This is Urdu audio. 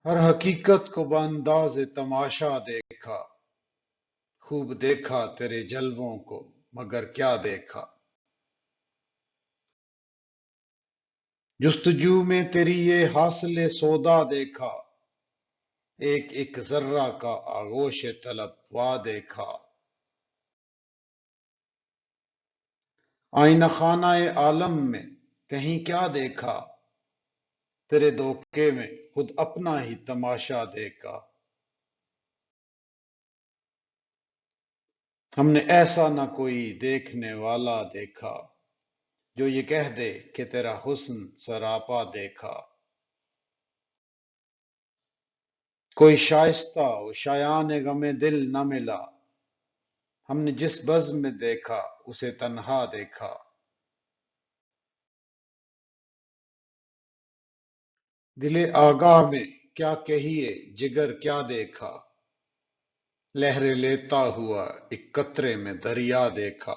ہر حقیقت کو بانداز تماشا دیکھا، خوب دیکھا تیرے جلووں کو مگر کیا دیکھا؟ جستجو میں تیری یہ حاصل سودا دیکھا، ایک ایک ذرہ کا آغوش طلب وا دیکھا۔ آئینہ خانہ عالم میں کہیں کیا دیکھا، تیرے دھوکے میں خود اپنا ہی تماشا دیکھا۔ ہم نے ایسا نہ کوئی دیکھنے والا دیکھا، جو یہ کہہ دے کہ تیرا حسن سراپا دیکھا۔ کوئی شائستہ و شایان غم دل نہ ملا، ہم نے جس بزم میں دیکھا اسے تنہا دیکھا۔ دل آگاہ میں کیا کہیے جگر کیا دیکھا، لہریں لیتا ہوا ایک قطرے میں دریا دیکھا۔